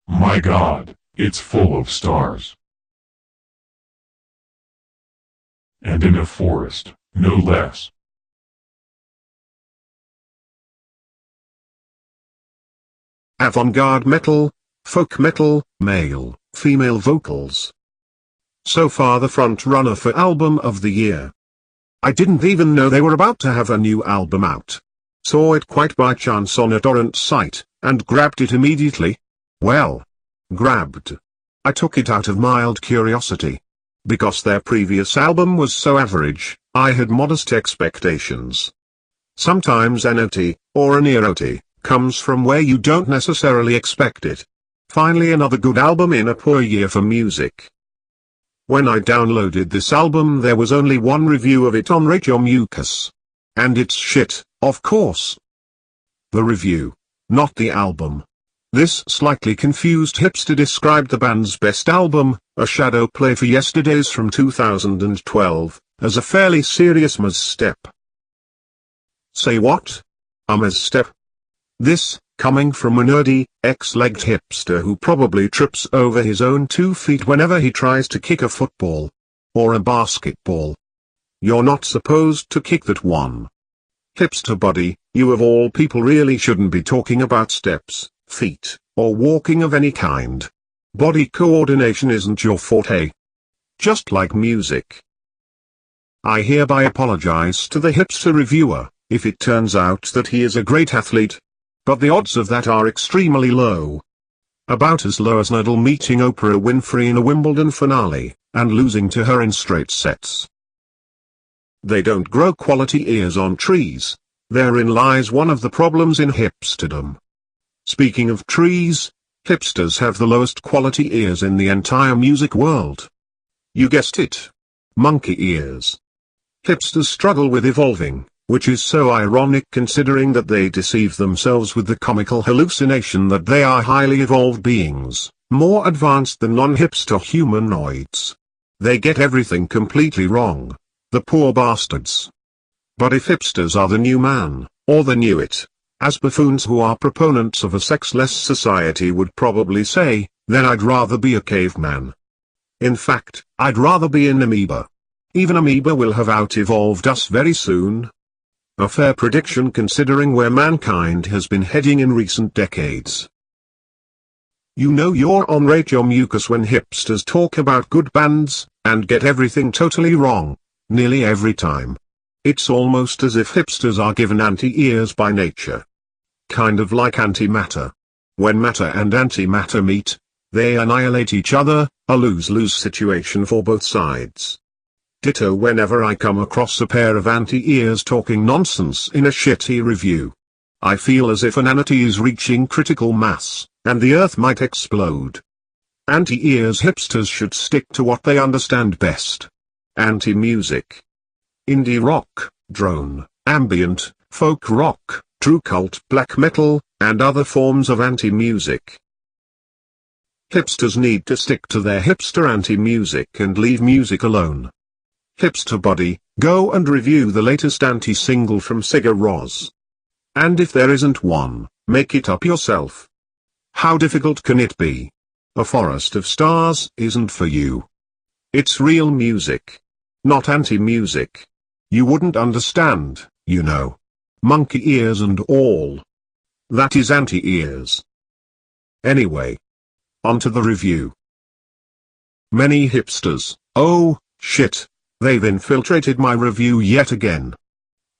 My God, it's full of stars. And in a forest, no less. Avant-garde metal, folk metal, male, female vocals. So far the front runner for album of the year. I didn't even know they were about to have a new album out. Saw it quite by chance on a torrent site, and grabbed it immediately. Well, grabbed. I took it out of mild curiosity. Because their previous album was so average, I had modest expectations. Sometimes an OT, or an EROT, comes from where you don't necessarily expect it. Finally another good album in a poor year for music. When I downloaded this album there was only one review of it on Rate Your Mucus. And it's shit, of course. The review, not the album. This slightly confused hipster described the band's best album, a shadow play for Yesterdays from 2012, as a fairly serious misstep. Say what? A misstep? This, coming from a nerdy, X-legged hipster who probably trips over his own 2 feet whenever he tries to kick a football. Or a basketball. You're not supposed to kick that one. Hipster buddy, you of all people really shouldn't be talking about steps, feet, or walking of any kind. Body coordination isn't your forte. Just like music. I hereby apologize to the hipster reviewer, if it turns out that he is a great athlete. But the odds of that are extremely low. About as low as Nadal meeting Oprah Winfrey in a Wimbledon finale, and losing to her in straight sets. They don't grow quality ears on trees. Therein lies one of the problems in hipsterdom. Speaking of trees, hipsters have the lowest quality ears in the entire music world. You guessed it. Monkey ears. Hipsters struggle with evolving, which is so ironic considering that they deceive themselves with the comical hallucination that they are highly evolved beings, more advanced than non-hipster humanoids. They get everything completely wrong. The poor bastards. But if hipsters are the new man, or the new it, as buffoons who are proponents of a sexless society would probably say, then I'd rather be a caveman. In fact, I'd rather be an amoeba. Even amoeba will have out-evolved us very soon. A fair prediction considering where mankind has been heading in recent decades. You know you're on Rate Your Mucus when hipsters talk about good bands, and get everything totally wrong. Nearly every time. It's almost as if hipsters are given anti-ears by nature. Kind of like antimatter. When matter and antimatter meet, they annihilate each other, a lose-lose situation for both sides. Ditto whenever I come across a pair of anti-ears talking nonsense in a shitty review. I feel as if an anti is reaching critical mass, and the earth might explode. Anti-ears hipsters should stick to what they understand best. Anti-music. Indie rock, drone, ambient, folk rock, true cult black metal, and other forms of anti-music. Hipsters need to stick to their hipster anti-music and leave music alone. Hipster buddy, go and review the latest anti-single from Sigur Rós. And if there isn't one, make it up yourself. How difficult can it be? A Forest of Stars isn't for you. It's real music. Not anti-music. You wouldn't understand, you know. Monkey ears and all. That is anti-ears. Anyway. Onto the review. Many hipsters, oh, shit, they've infiltrated my review yet again.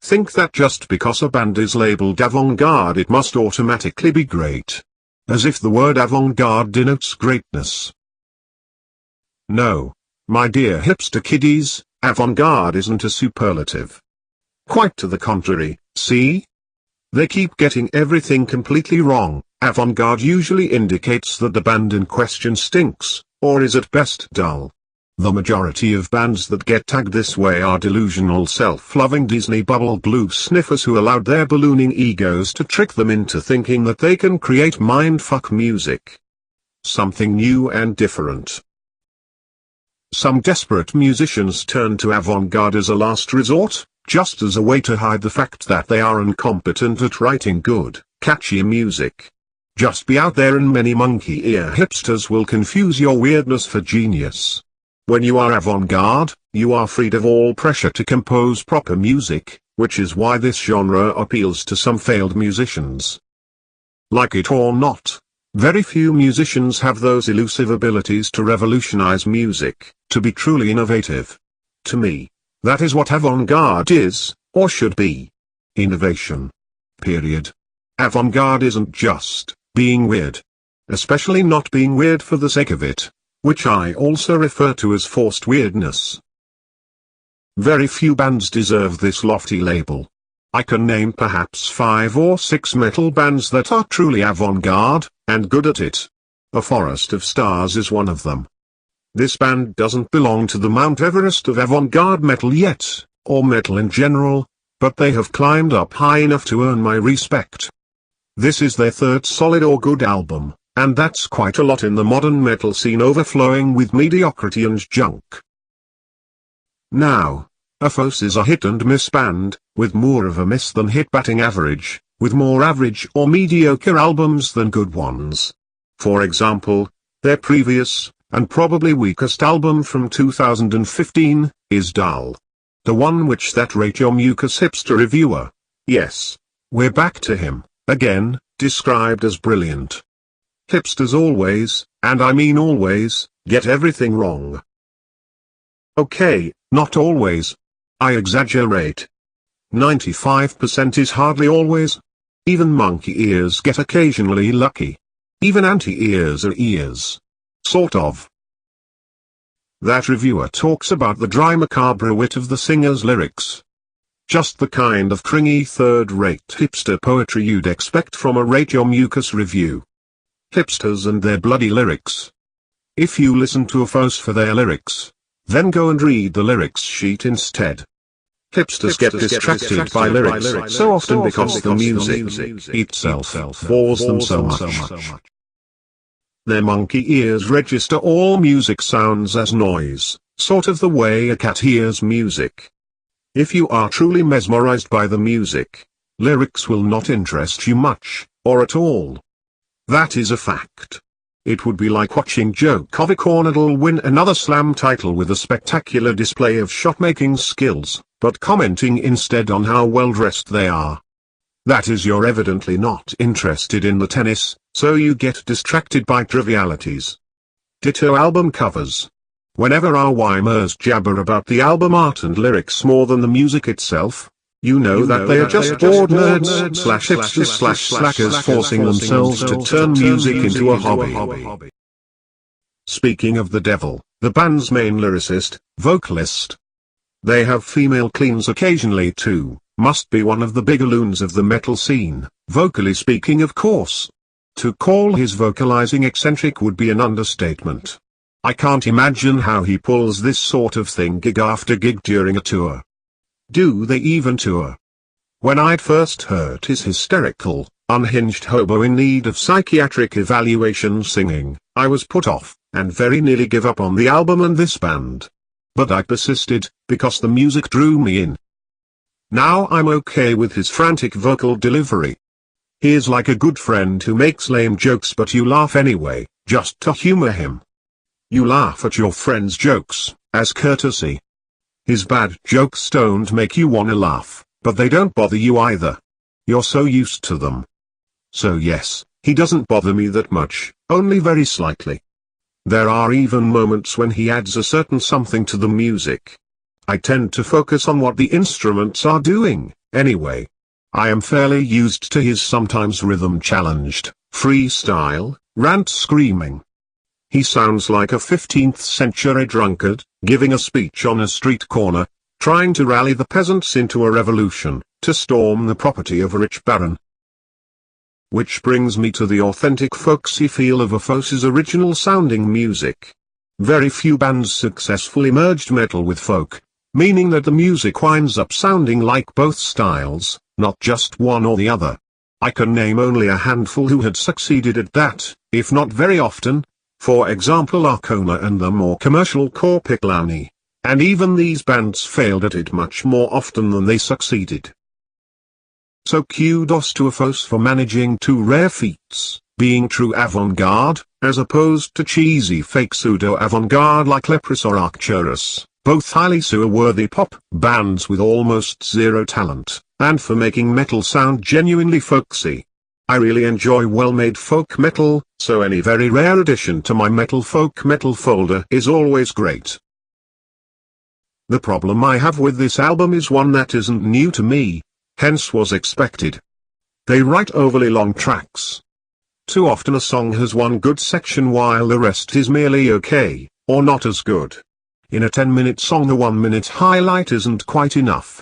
Think that just because a band is labeled avant-garde it must automatically be great. As if the word avant-garde denotes greatness. No. My dear hipster kiddies, avant-garde isn't a superlative. Quite to the contrary, see? They keep getting everything completely wrong. Avant-garde usually indicates that the band in question stinks, or is at best dull. The majority of bands that get tagged this way are delusional self-loving Disney bubble glue sniffers who allowed their ballooning egos to trick them into thinking that they can create mindfuck music. Something new and different. Some desperate musicians turn to avant-garde as a last resort, just as a way to hide the fact that they are incompetent at writing good, catchy music. Just be out there and many monkey ear hipsters will confuse your weirdness for genius. When you are avant-garde, you are freed of all pressure to compose proper music, which is why this genre appeals to some failed musicians. Like it or not, very few musicians have those elusive abilities to revolutionize music, to be truly innovative. To me, that is what avant-garde is, or should be. Innovation. Period. Avant-garde isn't just being weird. Especially not being weird for the sake of it, which I also refer to as forced weirdness. Very few bands deserve this lofty label. I can name perhaps 5 or 6 metal bands that are truly avant-garde, and good at it. A Forest of Stars is one of them. This band doesn't belong to the Mount Everest of avant-garde metal yet, or metal in general, but they have climbed up high enough to earn my respect. This is their 3rd solid or good album, and that's quite a lot in the modern metal scene overflowing with mediocrity and junk. Now, Aphos is a hit-and-miss band, with more of a miss than hit batting average, with more average or mediocre albums than good ones. For example, their previous, and probably weakest album from 2015, is Dull. The one which that Rate Your Mucus hipster reviewer, yes, we're back to him, again, described as brilliant. Hipsters always, and I mean always, get everything wrong. Okay, not always. I exaggerate. 95% is hardly always. Even monkey ears get occasionally lucky. Even anti-ears are ears. Sort of. That reviewer talks about the dry macabre wit of the singer's lyrics. Just the kind of cringy third-rate hipster poetry you'd expect from a Rate Your Mucus review. Hipsters and their bloody lyrics. If you listen to Aphos for their lyrics, then go and read the lyrics sheet instead. Hipsters get distracted by lyrics so often because the music itself bores them so much. Their monkey ears register all music sounds as noise, sort of the way a cat hears music. If you are truly mesmerized by the music, lyrics will not interest you much, or at all. That is a fact. It would be like watching Joe Covic win another slam title with a spectacular display of shot-making skills, but commenting instead on how well-dressed they are. That is, you're evidently not interested in the tennis, so you get distracted by trivialities. Ditto album covers. Whenever our whymers jabber about the album art and lyrics more than the music itself, you know that they are just bored nerds slash hipsters slash slackers forcing themselves to turn music into a hobby. Speaking of the devil, the band's main lyricist, vocalist. They have female cleans occasionally too, must be one of the bigger loons of the metal scene, vocally speaking of course. To call his vocalizing eccentric would be an understatement. I can't imagine how he pulls this sort of thing gig after gig during a tour. Do they even tour? When I'd first heard his hysterical, unhinged hobo in need of psychiatric evaluation singing, I was put off, and very nearly give up on the album and this band. But I persisted, because the music drew me in. Now I'm okay with his frantic vocal delivery. He is like a good friend who makes lame jokes but you laugh anyway, just to humor him. You laugh at your friend's jokes, as courtesy. His bad jokes don't make you wanna laugh, but they don't bother you either. You're so used to them. So yes, he doesn't bother me that much, only very slightly. There are even moments when he adds a certain something to the music. I tend to focus on what the instruments are doing, anyway. I am fairly used to his sometimes rhythm-challenged, freestyle, rant screaming. He sounds like a 15th century drunkard, giving a speech on a street corner, trying to rally the peasants into a revolution, to storm the property of a rich baron. Which brings me to the authentic folksy feel of Aphos's original-sounding music. Very few bands successfully merged metal with folk, meaning that the music winds up sounding like both styles, not just one or the other. I can name only a handful who had succeeded at that, if not very often. For example, Arcona and the more commercial Corpiclani, and even these bands failed at it much more often than they succeeded. So kudos to Aphos for managing two rare feats, being true avant-garde, as opposed to cheesy fake pseudo-avant-garde like Leprous or Arcturus, both highly sewer-worthy pop bands with almost zero talent, and for making metal sound genuinely folksy. I really enjoy well-made folk metal, so any very rare addition to my folk metal folder is always great. The problem I have with this album is one that isn't new to me, hence was expected. They write overly long tracks. Too often a song has one good section while the rest is merely okay, or not as good. In a 10-minute song the 1-minute highlight isn't quite enough.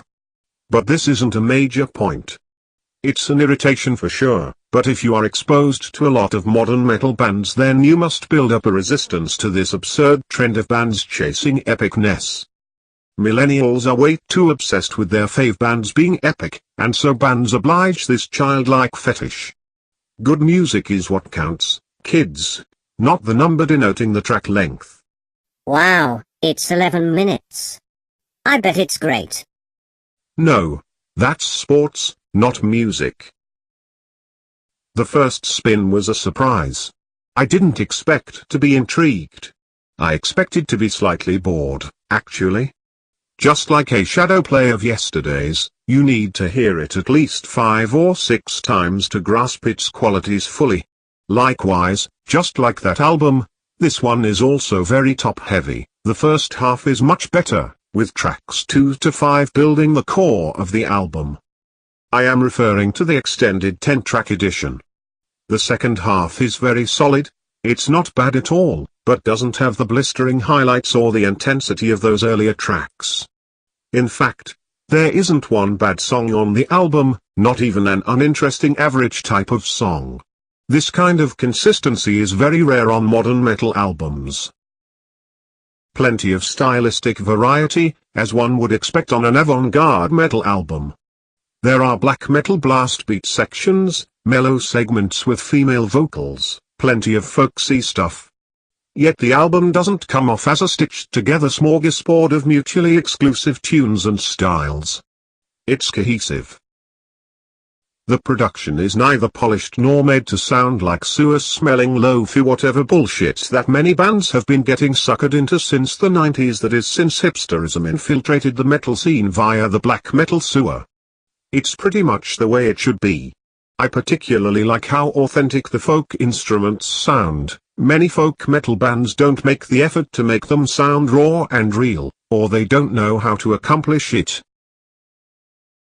But this isn't a major point. It's an irritation for sure, but if you are exposed to a lot of modern metal bands then you must build up a resistance to this absurd trend of bands chasing epicness. Millennials are way too obsessed with their fave bands being epic, and so bands oblige this childlike fetish. Good music is what counts, kids, not the number denoting the track length. Wow, it's 11 minutes. I bet it's great. No, that's sports, not music. The first spin was a surprise. I didn't expect to be intrigued. I expected to be slightly bored, actually. Just like a shadow play of yesterday's, you need to hear it at least 5 or 6 times to grasp its qualities fully. Likewise, just like that album, this one is also very top-heavy. The first half is much better, with tracks 2 to 5 building the core of the album. I am referring to the extended 10-track edition. The second half is very solid. It's not bad at all, but doesn't have the blistering highlights or the intensity of those earlier tracks. In fact, there isn't one bad song on the album, not even an uninteresting average type of song. This kind of consistency is very rare on modern metal albums. Plenty of stylistic variety, as one would expect on an avant-garde metal album. There are black metal blast beat sections, mellow segments with female vocals, plenty of folksy stuff. Yet the album doesn't come off as a stitched-together smorgasbord of mutually exclusive tunes and styles. It's cohesive. The production is neither polished nor made to sound like sewer-smelling lo-fi whatever bullshit that many bands have been getting suckered into since the 90s, that is, since hipsterism infiltrated the metal scene via the black metal sewer. It's pretty much the way it should be. I particularly like how authentic the folk instruments sound. Many folk metal bands don't make the effort to make them sound raw and real, or they don't know how to accomplish it.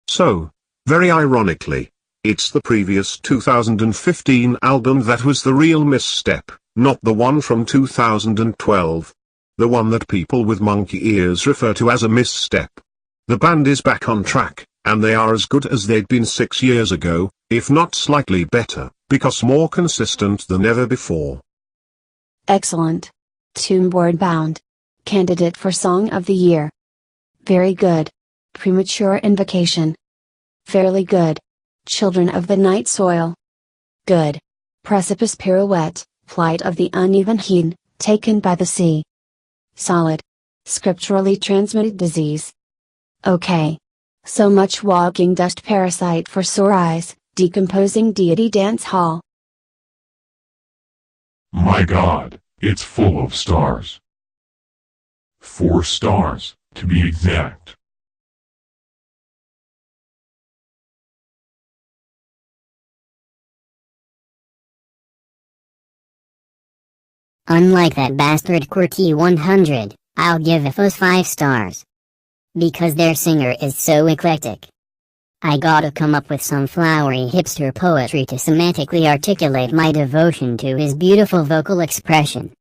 So, very ironically, it's the previous 2015 album that was the real misstep, not the one from 2012. The one that people with monkey ears refer to as a misstep. The band is back on track, and they are as good as they'd been 6 years ago, if not slightly better, because more consistent than ever before. Excellent. Tomeboard Bound. Candidate for Song of the Year. Very good. Premature Invocation. Fairly good. Children of the Night Soil. Good. Precipice Pirouette, Flight of the Uneven Heat, Taken by the Sea. Solid. Scripturally Transmitted Disease. Okay. So much walking dust parasite for sore eyes, decomposing deity dance hall. My God, it's full of stars. 4 stars, to be exact. Unlike that bastard QWERTY 100, I'll give those 5 stars. Because their singer is so eclectic. I gotta come up with some flowery hipster poetry to semantically articulate my devotion to his beautiful vocal expression.